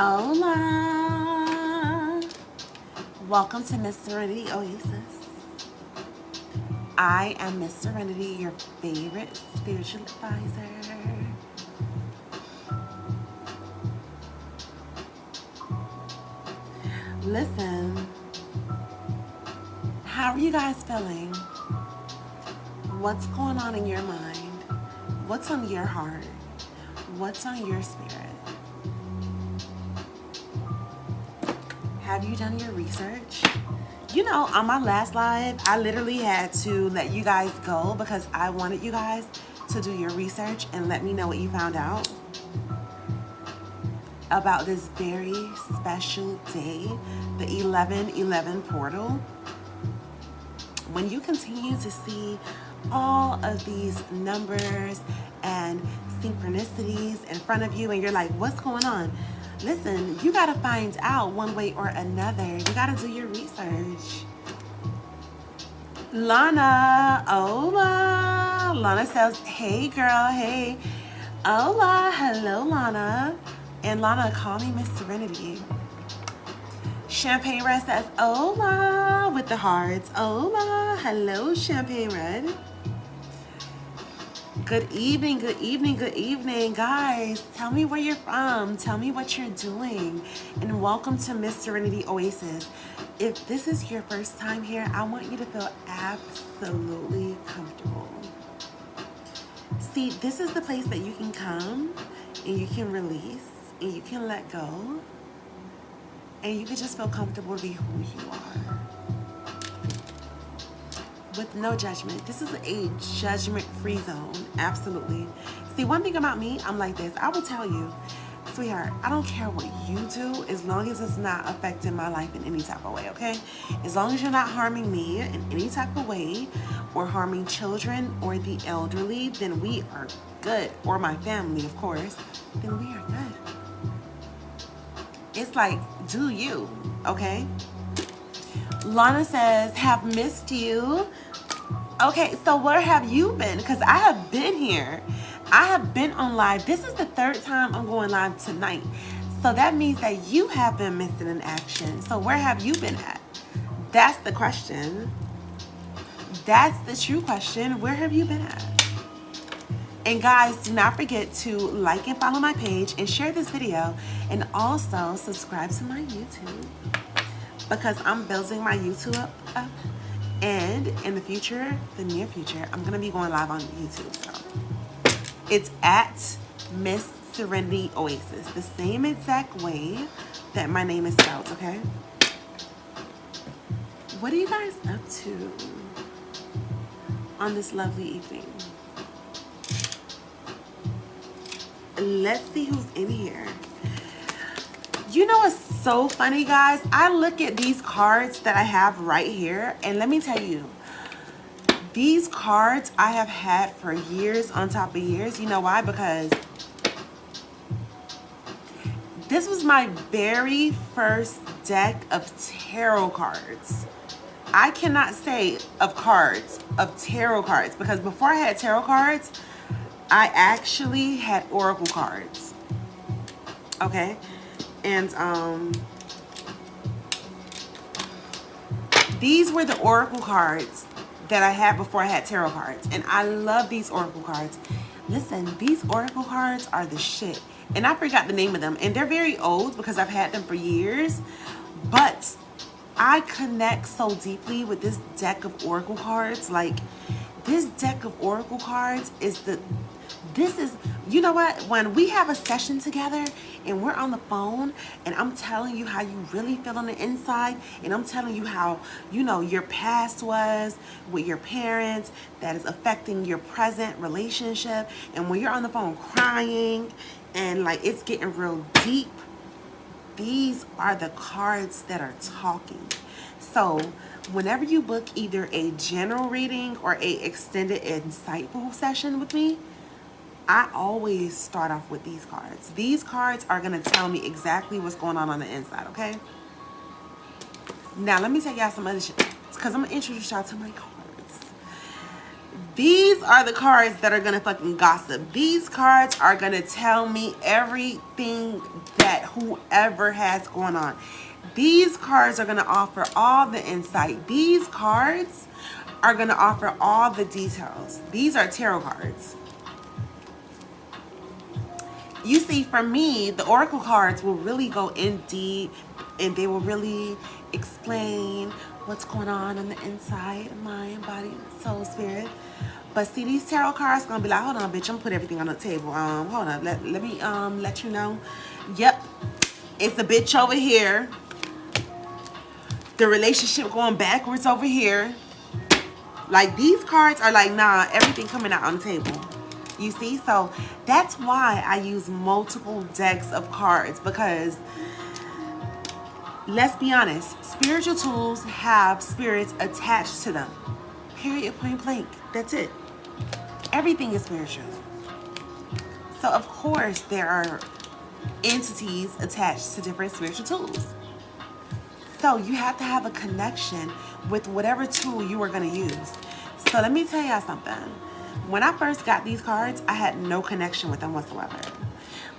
Hola! Welcome to Miss Serenity Oasis. I am Miss Serenity, your favorite spiritual advisor. Listen, how are you guys feeling? What's going on in your mind? What's on your heart? What's on your spirit? Have you done your research? You know, on my last live, I literally had to let you guys go because I wanted you guys to do your research and let me know what you found out about this very special day, the 11/11 portal. When you continue to see all of these numbers and synchronicities in front of you and you're like, what's going on? Listen, you gotta find out one way or another. You gotta do your research. Lana, hola. Lana says, hey girl, hey. Hola, hello Lana. And Lana, call me Miss Serenity. Champagne Red says, hola, with the hearts. Hola, hello Champagne Red. Good evening, good evening, good evening. Guys, tell me where you're from. Tell me what you're doing. And welcome to Miss Serenity Oasis. If this is your first time here, I want you to feel absolutely comfortable. See, this is the place that you can come and you can release and you can let go and you can just feel comfortable to be who you are. With no judgment. This is a judgment-free zone. Absolutely. See, one thing about me, I'm like this. I will tell you, sweetheart, I don't care what you do as long as it's not affecting my life in any type of way, okay? As long as you're not harming me in any type of way or harming children or the elderly, then we are good. Or my family, of course, then we are good. It's like, do you, okay? Lana says, have missed you. Okay, so where have you been? Because I have been here. I have been on live. This is the third time I'm going live tonight. So that means that you have been missing in action. So where have you been at? That's the question. That's the true question. Where have you been at? And guys, do not forget to like and follow my page and share this video. And also subscribe to my YouTube, because I'm building my YouTube up. And in the future, the near future, I'm going to be going live on YouTube. So it's at Miss Serenity Oasis, the same exact way that my name is spelled, okay? What are you guys up to on this lovely evening? Let's see who's in here. You know what's so funny, guys? I look at these cards that I have right here, and let me tell you, these cards I have had for years on top of years. You know why? Because this was my very first deck of tarot cards. I cannot say of cards, of tarot cards, because before I had tarot cards, I actually had oracle cards. Okay? And these were the oracle cards that I had before I had tarot cards. And I love these oracle cards. Listen, these oracle cards are the shit. And I forgot the name of them. And they're very old because I've had them for years. But I connect so deeply with this deck of oracle cards. Like, this deck of oracle cards is you know what? When we have a session together and we're on the phone and I'm telling you how you really feel on the inside, and I'm telling you how, you know, your past was with your parents that is affecting your present relationship, and when you're on the phone crying and like it's getting real deep, these are the cards that are talking. So whenever you book either a general reading or a extended insightful session with me, I always start off with these cards. These cards are going to tell me exactly what's going on the inside, okay? Now, let me tell y'all some other shit, because I'm going to introduce y'all to my cards. These are the cards that are gonna fucking gossip. These cards are gonna tell me everything that whoever has going on. These cards are gonna offer all the insight. These cards are gonna offer all the details. These are tarot cards. You see, for me, the oracle cards will really go in deep and they will really explain what's going on the inside, mind, body, soul, spirit. But see, these tarot cards gonna be like, hold on, bitch, I'm gonna put everything on the table. Hold on, let me let you know. Yep, it's the bitch over here. The relationship going backwards over here. Like, these cards are like, nah, everything coming out on the table. You see? So that's why I use multiple decks of cards, because let's be honest, spiritual tools have spirits attached to them. Period, point blank. That's it. Everything is spiritual. So of course there are entities attached to different spiritual tools. So you have to have a connection with whatever tool you are going to use. So let me tell y'all something. When I first got these cards, I had no connection with them whatsoever.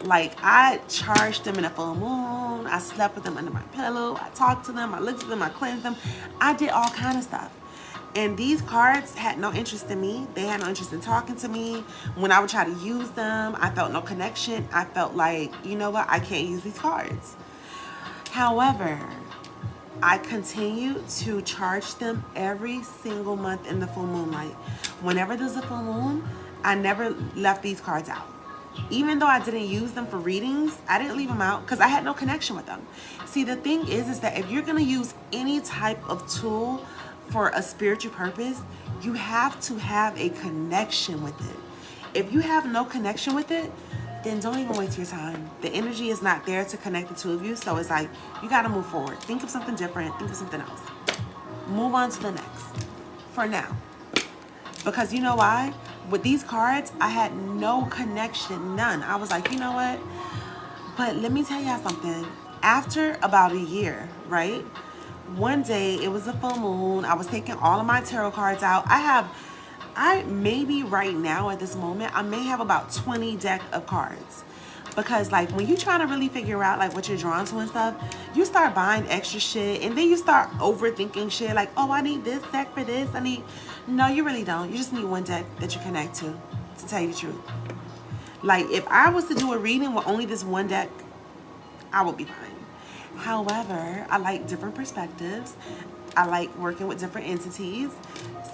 Like, I charged them in a full moon. I slept with them under my pillow. I talked to them. I looked at them. I cleansed them. I did all kind of stuff. And these cards had no interest in me. They had no interest in talking to me. When I would try to use them, I felt no connection. I felt like, you know what? I can't use these cards. However, I continue to charge them every single month in the full moonlight. Whenever there's a full moon, I never left these cards out. Even though I didn't use them for readings, I didn't leave them out because I had no connection with them. See, the thing is that if you're going to use any type of tool for a spiritual purpose, you have to have a connection with it. If you have no connection with it, then don't even waste your time. The energy is not there to connect the two of you. So it's like, you got to move forward. Think of something different. Think of something else. Move on to the next for now. Because you know why? With these cards, I had no connection, none. I was like, you know what? But let me tell y'all something. After about a year, right? One day, it was a full moon. I was taking all of my tarot cards out. I maybe right now at this moment, I may have about 20 deck of cards. Because like when you trying to really figure out like what you're drawn to and stuff, you start buying extra shit and then you start overthinking shit like, oh, I need this deck for this. No, you really don't. You just need one deck that you connect to tell you the truth. Like if I was to do a reading with only this one deck, I would be fine. However, I like different perspectives. I like working with different entities.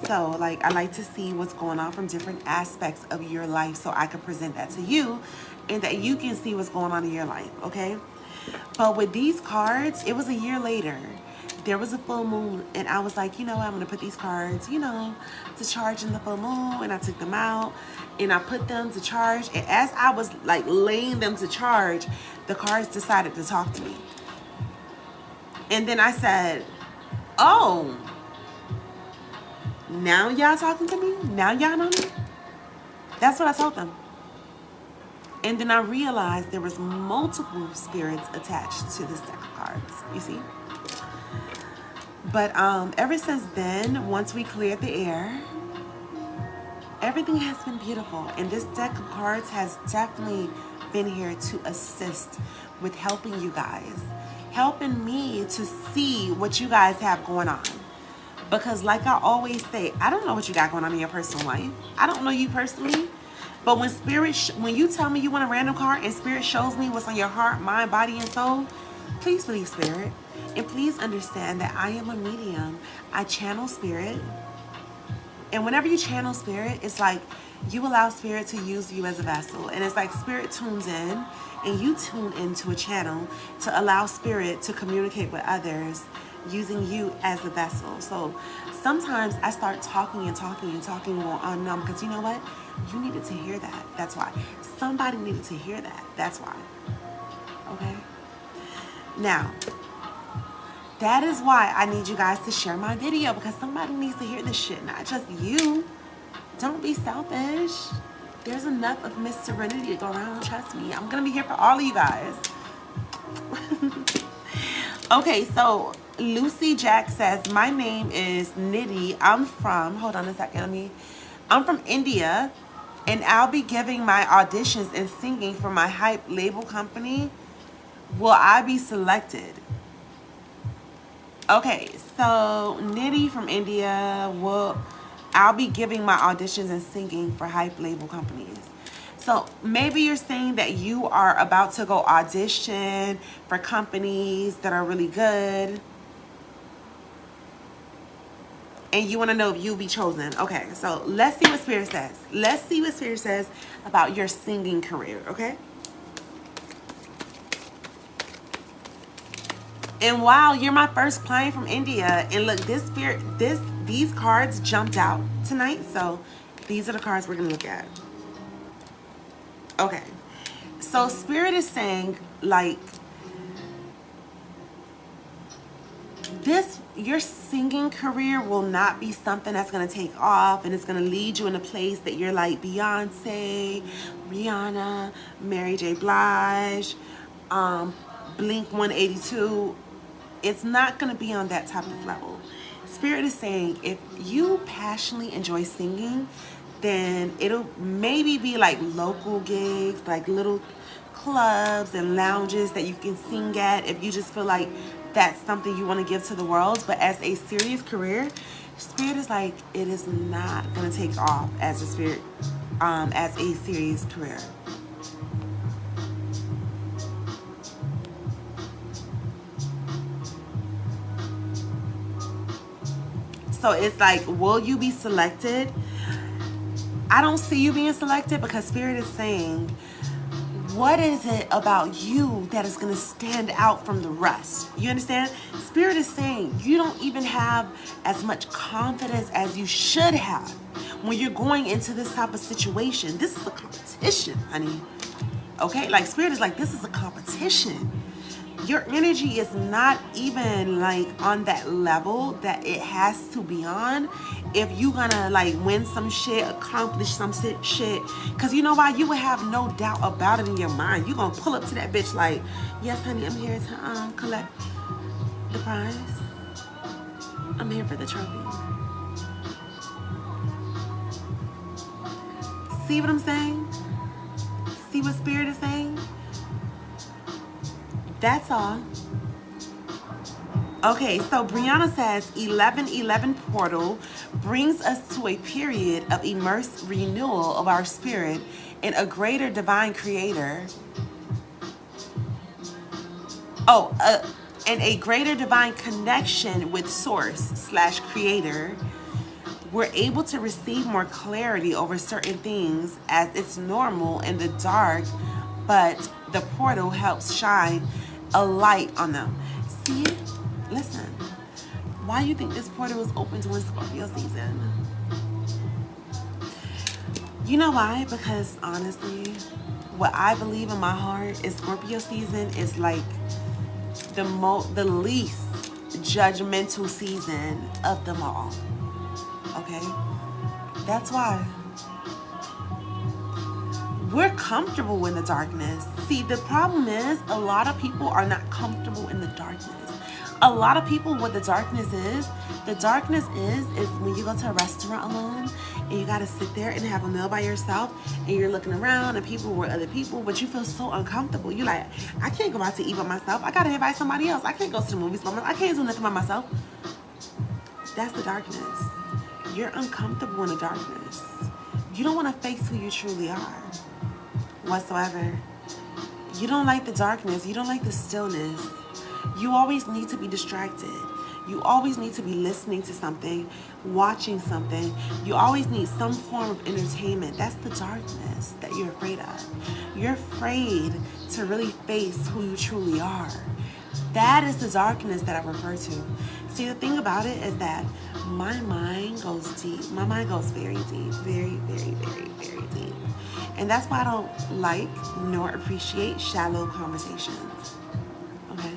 So like I like to see what's going on from different aspects of your life so I can present that to you and that you can see what's going on in your life, okay? But with these cards, it was a year later. There was a full moon and I was like, you know what, I'm gonna put these cards, you know, to charge in the full moon, and I took them out and I put them to charge, and as I was like laying them to charge, the cards decided to talk to me. And then I said, oh, now y'all talking to me? Now y'all know me? That's what I told them. And then I realized there was multiple spirits attached to this deck of cards, you see? But ever since then, once we cleared the air, everything has been beautiful. And this deck of cards has definitely been here to assist with helping you guys. Helping me to see what you guys have going on. Because like I always say, I don't know what you got going on in your personal life. I don't know you personally. But when when you tell me you want a random card and spirit shows me what's on your heart, mind, body, and soul, please believe spirit. And please understand that I am a medium. I channel spirit. And whenever you channel spirit, it's like you allow spirit to use you as a vessel. And it's like spirit tunes in and you tune into a channel to allow spirit to communicate with others using you as a vessel. So sometimes I start talking on because you know what? You needed to hear that. That's why. Somebody needed to hear that. That's why. Okay? Now, that is why I need you guys to share my video, because somebody needs to hear this shit, not just you. Don't be selfish. There's enough of Miss Serenity to go around, trust me. I'm going to be here for all of you guys. Okay, so Lucy Jack says, my name is Nitty. I'm from, hold on a second, I'm from India, and I'll be giving my auditions and singing for my hype label company. Will I be selected? Okay, so Nitty from India, I'll be giving my auditions and singing for hype label companies. So maybe you're saying that you are about to go audition for companies that are really good, and you want to know if you'll be chosen. Okay, so let's see what Spirit says. Let's see what Spirit says about your singing career, okay? And wow, you're my first client from India. And look, these cards jumped out tonight. So these are the cards we're gonna look at. Okay. So Spirit is saying, like, your singing career will not be something that's gonna take off and it's gonna lead you in a place that you're like Beyonce, Rihanna, Mary J. Blige, Blink 182. It's not going to be on that type of level. Spirit is saying if you passionately enjoy singing, then it'll maybe be like local gigs, like little clubs and lounges that you can sing at if you just feel like that's something you want to give to the world. But as a serious career, Spirit is like it is not going to take off as a serious career. So it's like, will you be selected? I don't see you being selected because Spirit is saying, what is it about you that is going to stand out from the rest? You understand? Spirit is saying you don't even have as much confidence as you should have when you're going into this type of situation. This is a competition, honey. Okay? Like Spirit is like, this is a competition. Your energy is not even like on that level that it has to be on if you gonna like win some shit, accomplish some shit. Cause you know why? You would have no doubt about it in your mind. You gonna pull up to that bitch like, yes honey, I'm here to collect the prize. I'm here for the trophy. See what I'm saying? See what Spirit is saying? That's all. Okay, so Brianna says 1111 portal brings us to a period of immersed renewal of our spirit in a greater divine creator. And a greater divine connection with source/creator. We're able to receive more clarity over certain things as it's normal in the dark, but the portal helps shine a light on them. See, listen, why you think this portal is open during Scorpio season? You know why? Because honestly, what I believe in my heart is Scorpio season is like the least judgmental season of them all. Okay? That's why. We're comfortable in the darkness. See, the problem is a lot of people are not comfortable in the darkness. A lot of people, what the darkness is when you go to a restaurant alone and you gotta sit there and have a meal by yourself and you're looking around and people with other people, but you feel so uncomfortable. You're like, I can't go out to eat by myself. I gotta invite somebody else. I can't go to the movies by myself. I can't do nothing by myself. That's the darkness. You're uncomfortable in the darkness. You don't want to face who you truly are whatsoever. You don't like the darkness. You don't like the stillness. You always need to be distracted. You always need to be listening to something, watching something. You always need some form of entertainment. That's the darkness that you're afraid of. You're afraid to really face who you truly are. That is the darkness that I refer to. See, the thing about it is that my mind goes deep. My mind goes very deep. Very, very, very, very deep. And that's why I don't like nor appreciate shallow conversations. Okay?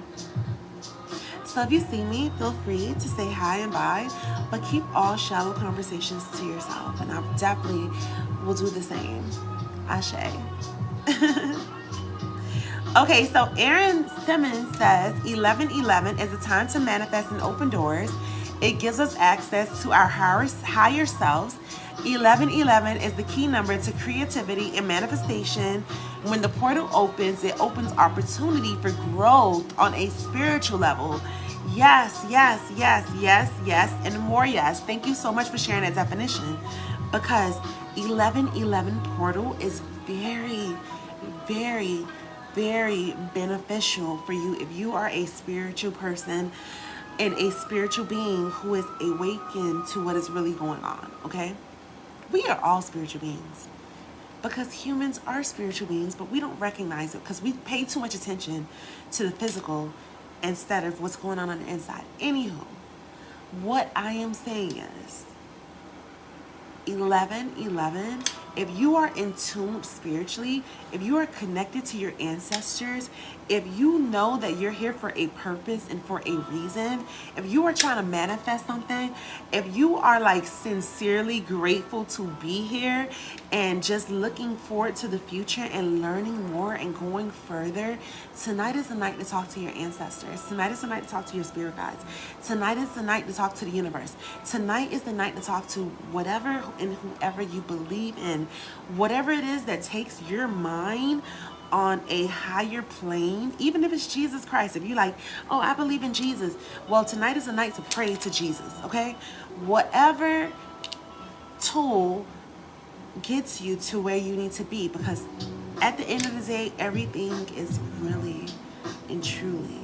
So if you see me, feel free to say hi and bye, but keep all shallow conversations to yourself. And I definitely will do the same. Ashe. Okay, so Aaron Simmons says 1111 is a time to manifest and open doors. It gives us access to our higher selves. 1111 is the key number to creativity and manifestation. When the portal opens, it opens opportunity for growth on a spiritual level. Yes, yes, yes, yes, yes, and more yes. Thank you so much for sharing that definition, because 1111 portal is very, very, very beneficial for you if you are a spiritual person and a spiritual being who is awakened to what is really going on, okay? We are all spiritual beings, because humans are spiritual beings, but we don't recognize it because we pay too much attention to the physical instead of what's going on the inside. Anywho, what I am saying is 1111, if you are in tune spiritually, if you are connected to your ancestors, if you know that you're here for a purpose and for a reason, if you are trying to manifest something, if you are like sincerely grateful to be here and just looking forward to the future and learning more and going further, tonight is the night to talk to your ancestors. Tonight is the night to talk to your spirit guides. Tonight is the night to talk to the universe. Tonight is the night to talk to whatever and whoever you believe in. Whatever it is that takes your mind on a higher plane, even if it's Jesus Christ. If you like, oh, I believe in Jesus. Well, tonight is the night to pray to Jesus, okay? Whatever tool gets you to where you need to be, because at the end of the day, everything is really and truly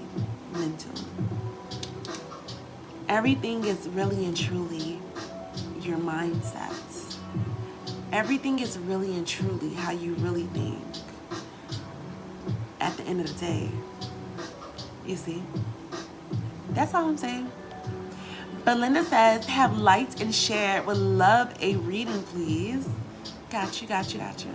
mental. Everything is really and truly your mindset. Everything is really and truly how you really think at the end of the day. You see? That's all I'm saying. Belinda says, have liked and shared. Would love a reading, please. Got you, got you, got you.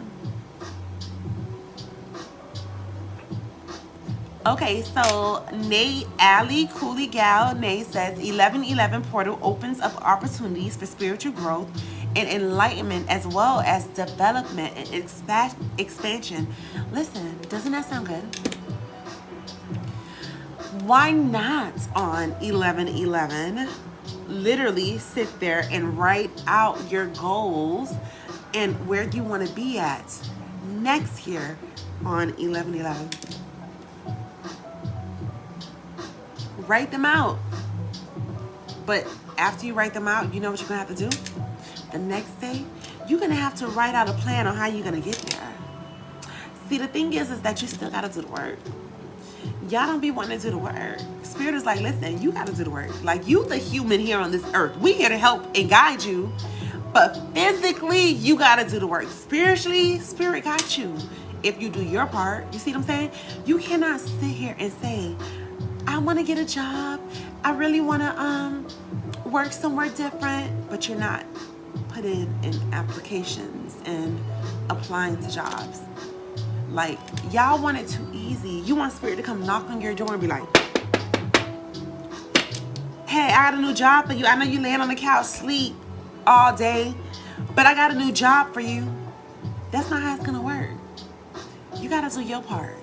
Okay, so Nay Ali Cooley Gal Nay says 1111 portal opens up opportunities for spiritual growth and enlightenment, as well as development and expansion. Listen, doesn't that sound good? Why not on 1111 literally sit there and write out your goals and where you want to be at next year on 1111? Write them out. But after you write them out, you know what you're going to have to do? The next day, you're going to have to write out a plan on how you're going to get there. See, the thing is that you still got to do the work. Y'all don't be wanting to do the work. Spirit is like, listen, you got to do the work. Like, you the human here on this earth. We here to help and guide you. But physically, you got to do the work. Spiritually, Spirit got you. If you do your part, you see what I'm saying? You cannot sit here and say, I want to get a job. I really want to work somewhere different. But you're not putting in applications and applying to jobs. Like, y'all want it too easy. You want Spirit to come knock on your door and be like, hey, I got a new job for you. I know you laying on the couch, sleep all day, but I got a new job for you. That's not how it's going to work. You got to do your part.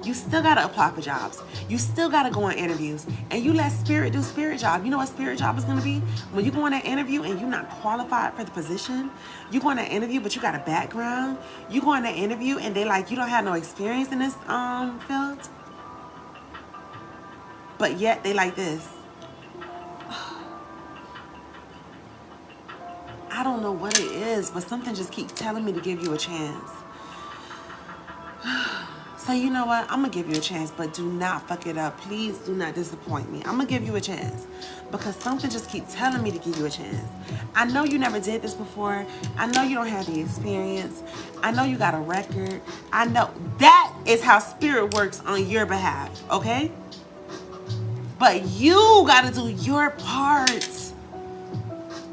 You still got to apply for jobs. You still got to go on interviews. And you let Spirit do Spirit job. You know what Spirit job is going to be? When you go on an interview and you're not qualified for the position, you go on an interview but you got a background. You go on an interview and they like, you don't have no experience in this field. But yet they like this. I don't know what it is, but something just keeps telling me to give you a chance. So you know what? I'm going to give you a chance, but do not fuck it up. Please do not disappoint me. I'm going to give you a chance because something just keeps telling me to give you a chance. I know you never did this before. I know you don't have the experience. I know you got a record. I know that is how Spirit works on your behalf, okay? But you got to do your part.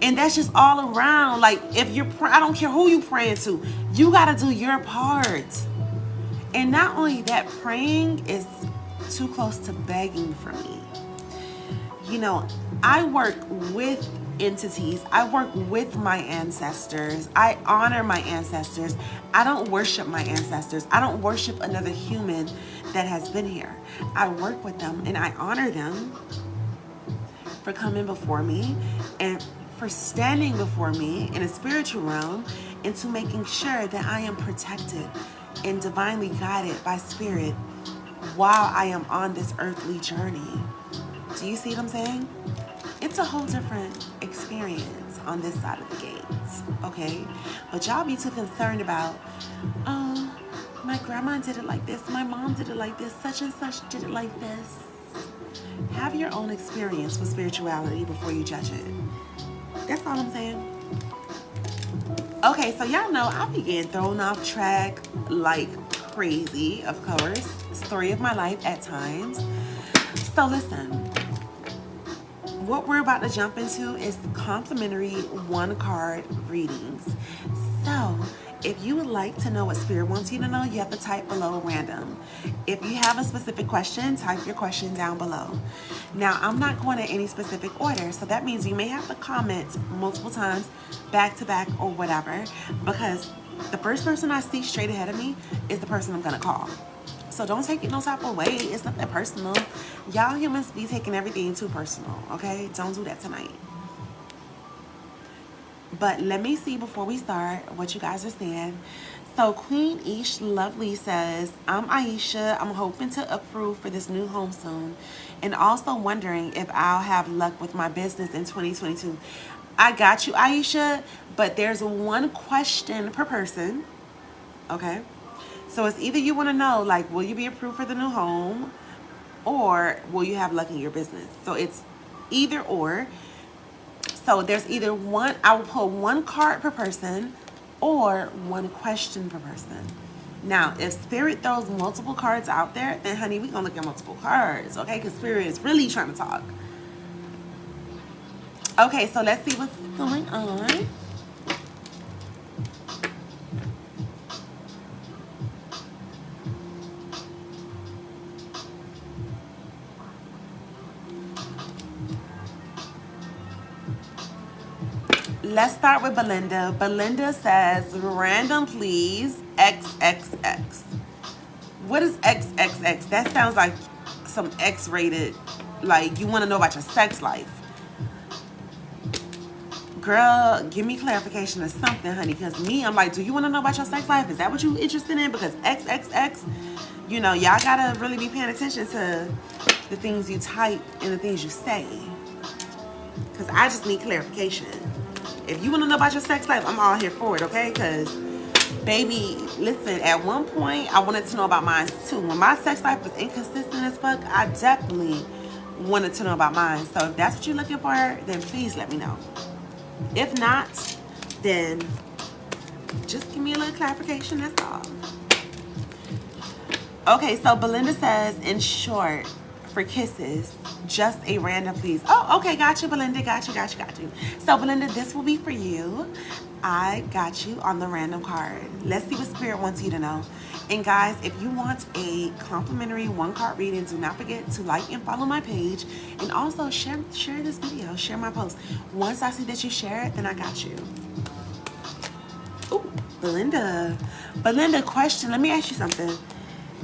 And that's just all around. Like, if you're, I don't care who you praying to, you got to do your part. And not only that, praying is too close to begging for me. You know, I work with entities. I work with my ancestors. I honor my ancestors. I don't worship my ancestors. I don't worship another human that has been here. I work with them and I honor them. for coming before me and for standing before me in a spiritual realm into making sure that I am protected and divinely guided by spirit while I am on this earthly journey. Do you see what I'm saying? It's a whole different experience on this side of the gates, okay? But y'all be too concerned about, oh, my grandma did it like this, my mom did it like this, such and such did it like this. Have your own experience with spirituality before you judge it. That's all I'm saying. Okay, so y'all know I began thrown off track like crazy, of course. Story of my life at times. So listen, what we're about to jump into is complimentary one-card readings. So if you would like to know what Spirit wants you to know, you have to type below random. If you have a specific question, type your question down below. Now, I'm not going in any specific order, so that means you may have to comment multiple times, back to back or whatever, because the first person I see straight ahead of me is the person I'm going to call. So don't take it no type of way. It's not that personal. Y'all humans be taking everything too personal, okay? Don't do that tonight. But let me see before we start what you guys are saying. So Queen Ish Lovely says, I'm Aisha. I'm hoping to approve for this new home soon. And also wondering if I'll have luck with my business in 2022. I got you, Aisha. But there's one question per person. Okay? So it's either you want to know, like, will you be approved for the new home? Or will you have luck in your business? So it's either or. So there's either one, I will pull one card per person or one question per person. Now, if Spirit throws multiple cards out there, then honey, we're going to look at multiple cards, okay? Because Spirit is really trying to talk. Okay, so let's see what's going on. Let's start with Belinda. Belinda says, random please, XXX. What is XXX? That sounds like some X-rated, like you want to know about your sex life. Girl, give me clarification or something, honey, because me, I'm like, do you want to know about your sex life? Is that what you're interested in? Because XXX, you know, y'all got to really be paying attention to the things you type and the things you say. Because I just need clarification. If you want to know about your sex life, I'm all here for it, okay? Because, baby, listen, at one point, I wanted to know about mine, too. When my sex life was inconsistent as fuck, I definitely wanted to know about mine. So if that's what you're looking for, then please let me know. If not, then just give me a little clarification, that's all. Okay, so Belinda says, in short, for kisses, just a random please. Oh, okay, got you, Belinda, got you. So Belinda, this will be for you. I got you on the random card. Let's see what Spirit wants you to know. And guys, if you want a complimentary one card reading, do not forget to like and follow my page, and also share this video, share my post. Once I see that you share it, then I got you. Ooh, Belinda, question. Let me ask you something.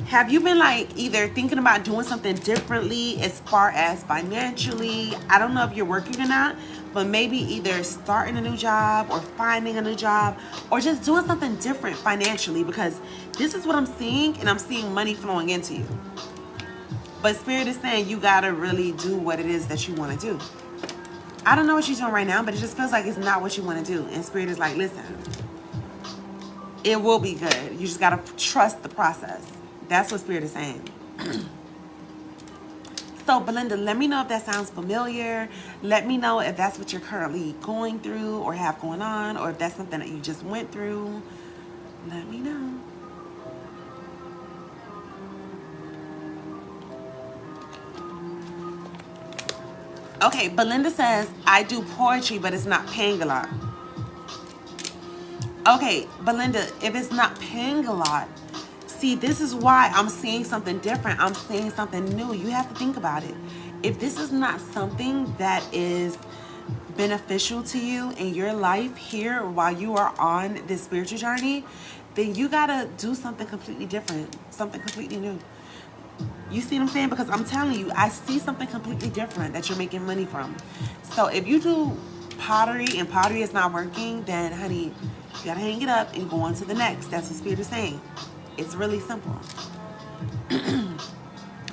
Have you been like either thinking about doing something differently as far as financially? I don't know if you're working or not, but maybe either starting a new job or finding a new job or just doing something different financially, because this is what I'm seeing, and I'm seeing money flowing into you. But Spirit is saying you gotta really do what it is that you want to do. I don't know what you're doing right now, but it just feels like it's not what you want to do. And Spirit is like, listen, it will be good. You just gotta trust the process. That's what Spirit is saying. So, Belinda, let me know if that sounds familiar. Let me know if that's what you're currently going through or have going on, or if that's something that you just went through. Let me know. Okay, Belinda says, I do poetry, but it's not paying a lot. Okay, Belinda, if it's not paying a lot, see, this is why I'm seeing something different. I'm seeing something new. You have to think about it. If this is not something that is beneficial to you in your life here while you are on this spiritual journey, then you gotta do something completely different, something completely new. You see what I'm saying? Because I'm telling you, I see something completely different that you're making money from. So if you do pottery and pottery is not working, then honey, you gotta hang it up and go on to the next. That's what Spirit is saying. It's really simple.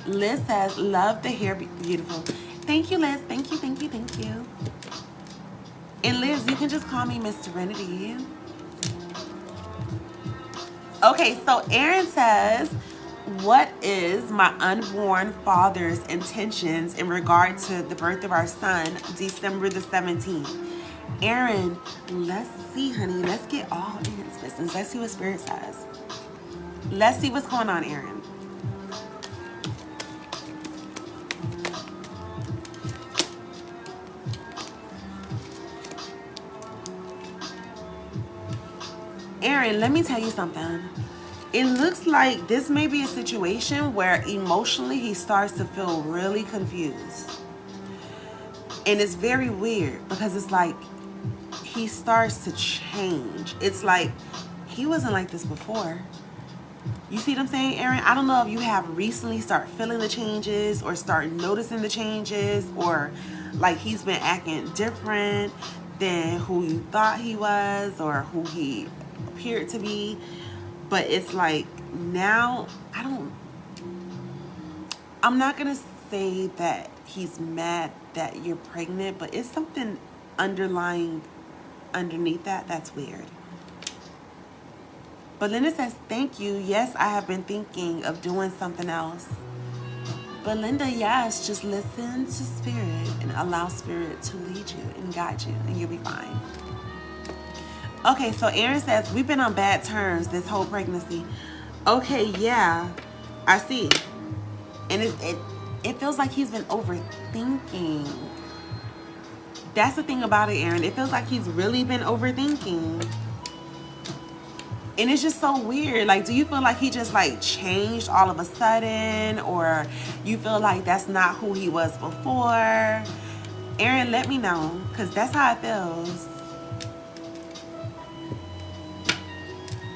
Liz says, love the hair, beautiful. Thank you, Liz. Thank you, thank you, thank you. And Liz, you can just call me Miss Serenity. Okay, so Aaron says, what is my unborn father's intentions in regard to the birth of our son, December the 17th? Aaron, let's see, honey. Let's get all in his business. Let's see what Spirit says. Let's see what's going on, Aaron. Aaron, let me tell you something. It looks like this may be a situation where emotionally he starts to feel really confused. And it's very weird because it's like he starts to change. It's like he wasn't like this before. You see what I'm saying, Aaron? I don't know if you have recently start feeling the changes or start noticing the changes, or like he's been acting different than who you thought he was or who he appeared to be. But it's like now, I'm not gonna say that he's mad that you're pregnant, but it's something underlying underneath that that's weird. But Linda says, thank you. Yes, I have been thinking of doing something else. But Linda, yes, just listen to Spirit and allow Spirit to lead you and guide you, and you'll be fine. Okay, so Aaron says, we've been on bad terms this whole pregnancy. Okay, yeah, I see. And it feels like he's been overthinking. That's the thing about it, Aaron. It feels like he's really been overthinking. And it's just so weird. Like, do you feel like he just like changed all of a sudden? Or you feel like that's not who he was before? Aaron, let me know, because that's how it feels.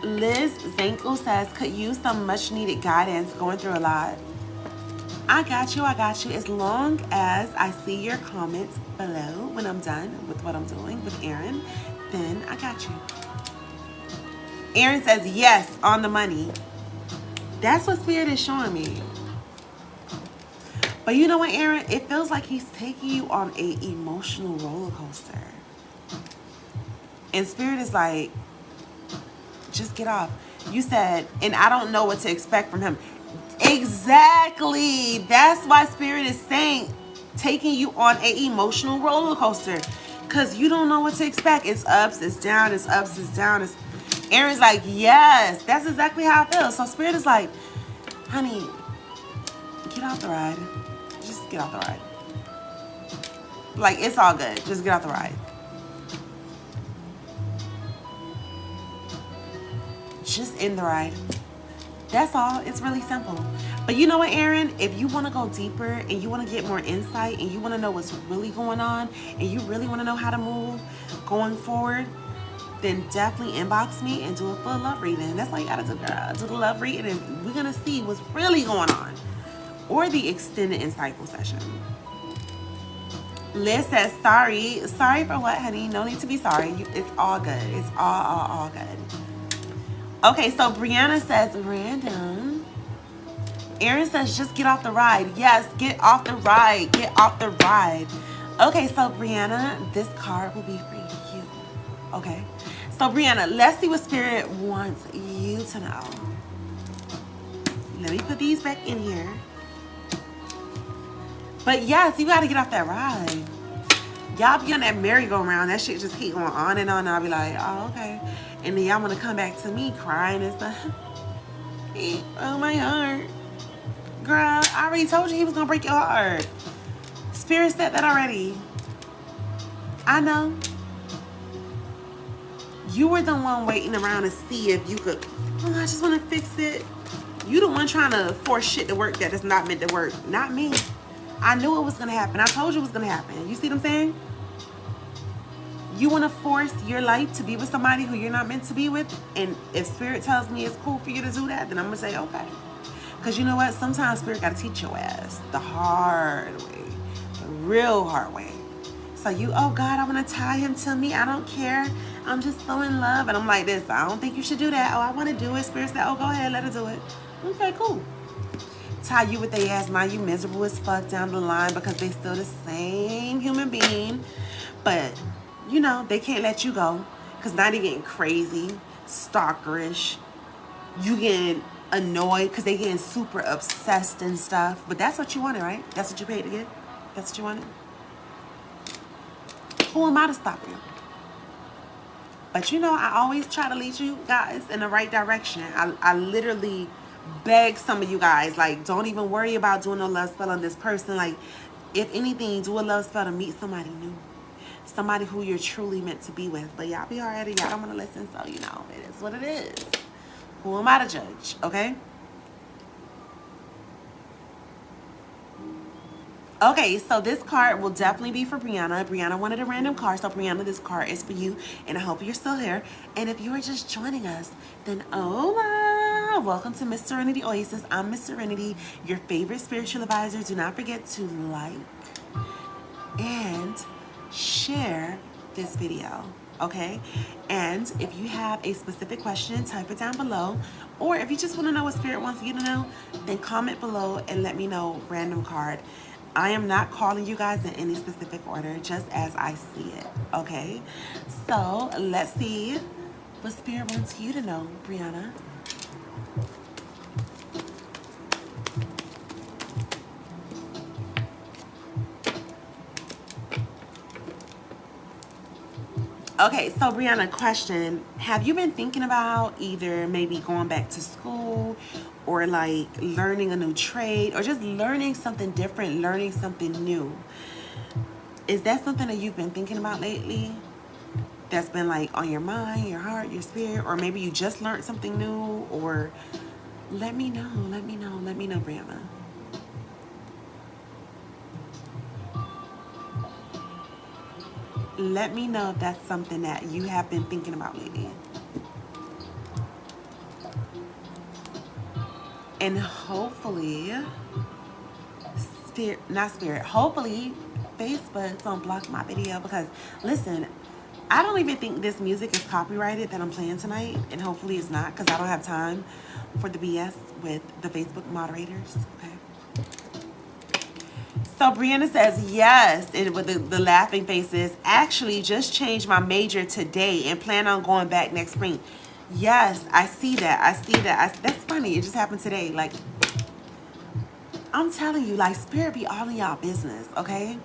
Liz Zanko says, could use some much needed guidance, going through a lot. I got you. As long as I see your comments below when I'm done with what I'm doing with Aaron, then I got you. Aaron says, yes, on the money. That's what Spirit is showing me. But you know what, Aaron? It feels like he's taking you on an emotional roller coaster. And Spirit is like, just get off. You said, and I don't know what to expect from him. Exactly. That's why Spirit is saying, taking you on an emotional roller coaster. Because you don't know what to expect. It's ups, it's down, it's ups, it's down. Aaron's like, yes, that's exactly how I feel. So Spirit is like, honey, get off the ride. Just get off the ride. Like, it's all good. Just get off the ride. Just end the ride. That's all. It's really simple. But you know what, Aaron? If you want to go deeper and you want to get more insight and you want to know what's really going on and you really want to know how to move going forward, then definitely inbox me and do a full love reading. That's all you gotta do, girl. Do the love reading and we're gonna see what's really going on. Or the extended insightful session. Liz says, sorry. Sorry for what, honey? No need to be sorry. It's all good. It's all good. Okay, so Brianna says, random. Aaron says, just get off the ride. Yes, get off the ride. Get off the ride. Okay, so Brianna, this card will be for you. Okay? So Brianna, let's see what Spirit wants you to know. Let me put these back in here. But yes, you gotta get off that ride. Y'all be on that merry-go-round. That shit just keep going on and on. And I'll be like, oh, okay. And then y'all wanna come back to me crying and stuff. Oh, my heart. Girl, I already told you he was gonna break your heart. Spirit said that already. I know. You were the one waiting around to see if you could, oh, I just want to fix it. You the one trying to force shit to work that is not meant to work. Not me. I knew it was going to happen. I told you it was going to happen. You see what I'm saying? You want to force your life to be with somebody who you're not meant to be with. And if Spirit tells me it's cool for you to do that, then I'm going to say, okay. Because you know what? Sometimes Spirit got to teach your ass the hard way, the real hard way. So you, oh God, I want to tie him to me. I don't care. I'm just so in love. And I'm like this. I don't think you should do that. Oh, I want to do it. Spirit said, oh, go ahead. Let her do it. Okay, cool. Tie you with their ass. Now you miserable as fuck down the line because they still the same human being. But, you know, they can't let you go. Because now they're getting crazy, stalkerish. You getting annoyed because they getting super obsessed and stuff. But that's what you wanted, right? That's what you paid to get? That's what you wanted? Who am I to stop you? But you know, I always try to lead you guys in the right direction. I literally beg some of you guys, like, don't even worry about doing a love spell on this person. Like, if anything, do a love spell to meet somebody new. Somebody who you're truly meant to be with. But y'all be already, y'all don't want to listen, so you know, it is what it is. Who am I to judge, okay? Okay, so this card will definitely be for Brianna. Brianna wanted a random card, so Brianna, this card is for you, and I hope you're still here. And if you are just joining us, then hola! Welcome to Miss Serenity Oasis. I'm Miss Serenity, your favorite spiritual advisor. Do not forget to like and share this video, okay? And if you have a specific question, type it down below. Or if you just want to know what Spirit wants you to know, then comment below and let me know random card. I am not calling you guys in any specific order, just as I see it, okay? So let's see what Spirit wants you to know, Brianna. Okay, so Brianna, question. Have you been thinking about either maybe going back to school or like learning a new trade or just learning something different, learning something new? Is that something that you've been thinking about lately? That's been like on your mind, your heart, your spirit, or maybe you just learned something new, or let me know, Brianna. Let me know if that's something that you have been thinking about lately. And hopefully, hopefully Facebook don't block my video because, listen, I don't even think this music is copyrighted that I'm playing tonight, and hopefully it's not because I don't have time for the BS with the Facebook moderators, okay? So Brianna says, yes, and with the laughing faces, actually just changed my major today and plan on going back next spring. Yes, I see that. That's funny. It just happened today. Like, I'm telling you, like, Spirit be all in y'all business, okay?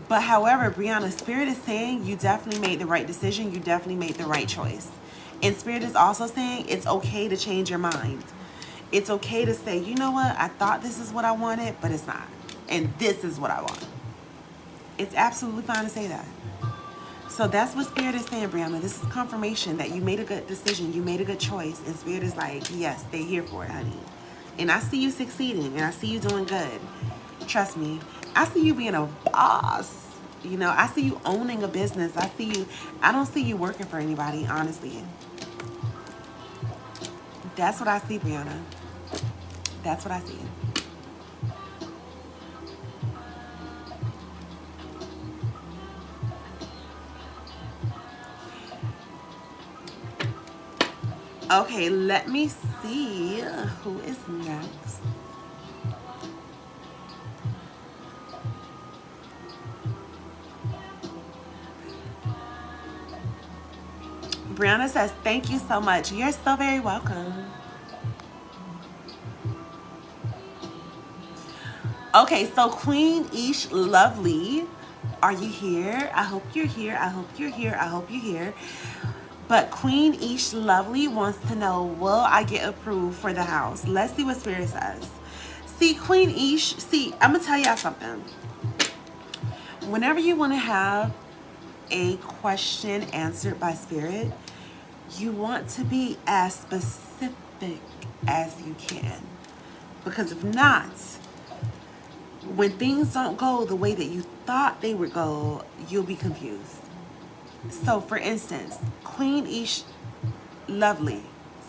But however, Brianna, Spirit is saying you definitely made the right decision. You definitely made the right choice. And Spirit is also saying it's okay to change your mind. It's okay to say, you know what? I thought this is what I wanted, but it's not. And this is what I want. It's absolutely fine to say that. So that's what Spirit is saying, Brianna. This is confirmation that you made a good decision. You made a good choice. And Spirit is like, yes, stay here for it, honey. And I see you succeeding. And I see you doing good. Trust me. I see you being a boss. You know, I see you owning a business. I don't see you working for anybody, honestly. That's what I see, Brianna. That's what I see. Okay, let me see who is next. Brianna says, thank you so much. You're so very welcome. Okay, so Queen Ish Lovely, are you here? I hope you're here. I hope you're here. I hope you're here. But Queen Ish Lovely wants to know, will I get approved for the house? Let's see what Spirit says. See, Queen Ish, I'm going to tell y'all something. Whenever you want to have a question answered by Spirit, you want to be as specific as you can. Because if not, when things don't go the way that you thought they would go, you'll be confused. So, for instance, Queen Ish Lovely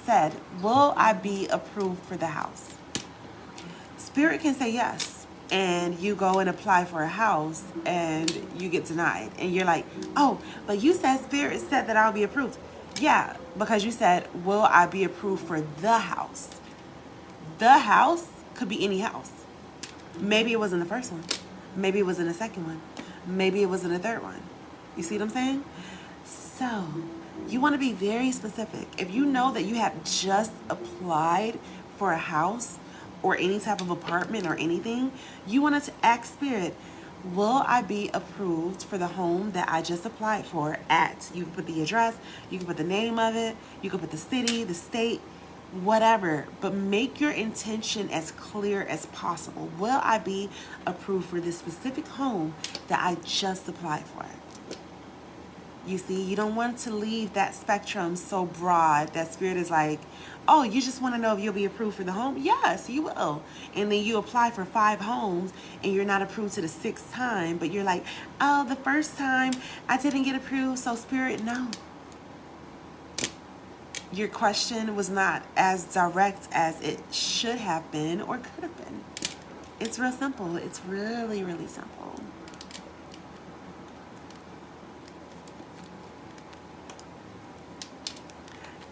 said, will I be approved for the house? Spirit can say yes, and you go and apply for a house and you get denied, and you're like, oh, but you said Spirit said that I'll be approved. Yeah, because you said, will I be approved for the house? The house could be any house. Maybe it wasn't the first one. Maybe it was in the second one. Maybe it was in the third one. You see what I'm saying? So you want to be very specific. If you know that you have just applied for a house or any type of apartment or anything, you want to ask Spirit, will I be approved for the home that I just applied for at? You can put the address, you can put the name of it, you can put the city, the state, whatever, but make your intention as clear as possible. Will I be approved for this specific home that I just applied for? You see, you don't want to leave that spectrum so broad that Spirit is like, oh, you just want to know if you'll be approved for the home? Yes, you will. And then you apply for 5 homes and you're not approved to the 6th time, but you're like, oh, the first time I didn't get approved, so Spirit, no. Your question was not as direct as it should have been or could have been. It's real simple. It's really, really simple.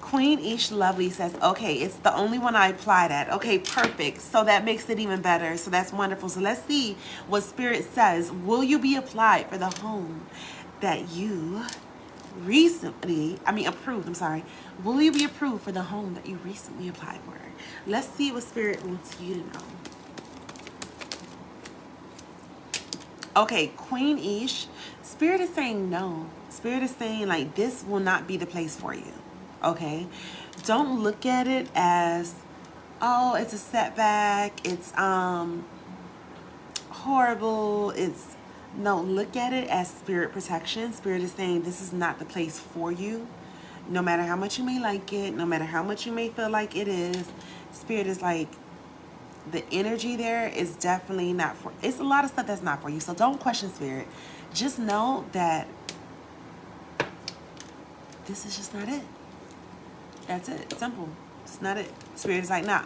Queen Ish Lovely says, okay, it's the only one I applied at. Okay, perfect. So that makes it even better. So that's wonderful. So let's see what Spirit says. Will you be applied for the home that you approved, I'm sorry. Will you be approved for the home that you recently applied for? Let's see what Spirit wants you to know. Okay, Queen Ish, Spirit is saying no. Spirit is saying like this will not be the place for you. Okay? Don't look at it as, oh, it's a setback, it's horrible, no, look at it as Spirit protection. Spirit is saying this is not the place for you. No matter how much you may like it, no matter how much you may feel like it is, Spirit is like, the energy there is definitely not for, it's a lot of stuff that's not for you. So don't question Spirit. Just know that this is just not it. That's it. It's simple. It's not it. Spirit is like, nah.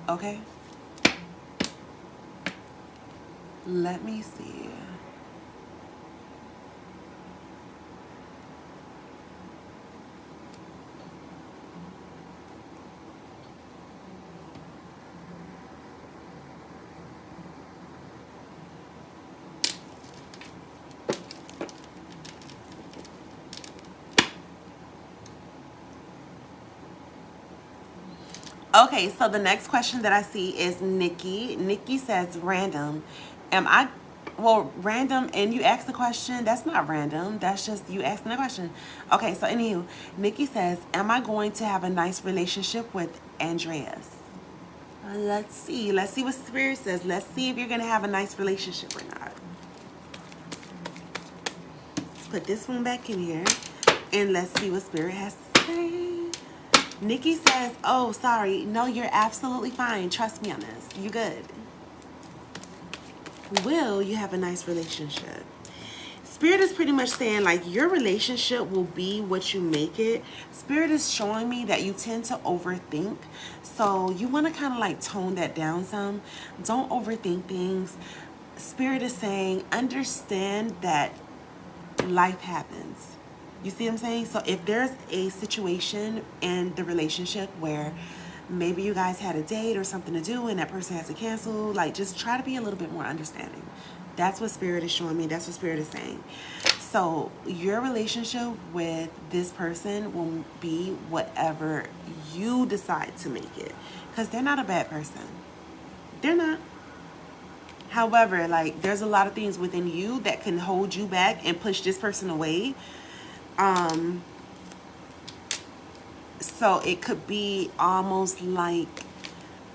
Okay? Let me see. Okay, so the next question that I see is Nikki. Nikki says, random. Random, and you asked the question. That's not random. That's just you asking the question. Okay, so anywho, Nikki says, am I going to have a nice relationship with Andreas? Let's see. Let's see what Spirit says. Let's see if you're going to have a nice relationship or not. Let's put this one back in here, and let's see what Spirit has to say. Nikki says, oh, sorry. No, you're absolutely fine. Trust me on this. You good. Will you have a nice relationship? Spirit is pretty much saying like your relationship will be what you make it. Spirit is showing me that you tend to overthink. So you want to kind of like tone that down some. Don't overthink things. Spirit is saying understand that life happens. You see what I'm saying? So if there's a situation in the relationship where maybe you guys had a date or something to do and that person has to cancel, like just try to be a little bit more understanding. That's what Spirit is showing me. That's what Spirit is saying. So your relationship with this person will be whatever you decide to make it. Because they're not a bad person. They're not. However, like there's a lot of things within you that can hold you back and push this person away. So it could be almost like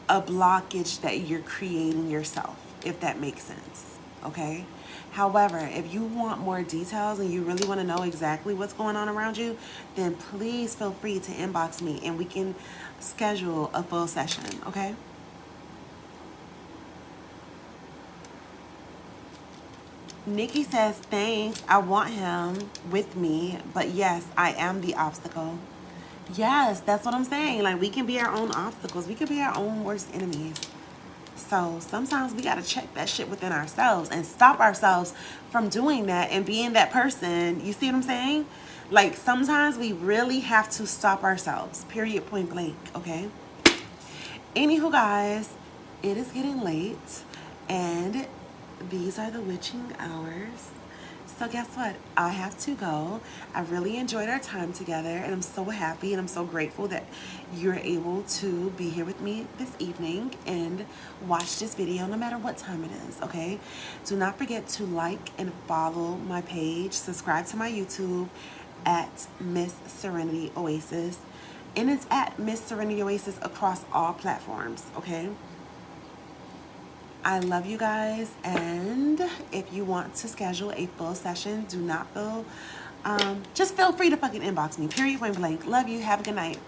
a blockage that you're creating yourself, if that makes sense, okay? However, if you want more details and you really want to know exactly what's going on around you, then please feel free to inbox me and we can schedule a full session, okay? Nikki says, thanks, I want him with me, but yes, I am the obstacle. Yes, that's what I'm saying. Like, we can be our own obstacles. We can be our own worst enemies. So sometimes we got to check that shit within ourselves and stop ourselves from doing that and being that person. You see what I'm saying? Like, sometimes we really have to stop ourselves, period, point blank, okay? Anywho, guys, it is getting late and these are the witching hours. So guess what? I have to go. I really enjoyed our time together and I'm so happy and I'm so grateful that you're able to be here with me this evening and watch this video no matter what time it is, okay? Do not forget to like and follow my page. Subscribe to my YouTube at Miss Serenity Oasis. And it's at Miss Serenity Oasis across all platforms, okay? I love you guys, and if you want to schedule a full session, do not feel, just feel free to fucking inbox me, period, point blank. Love you, have a good night.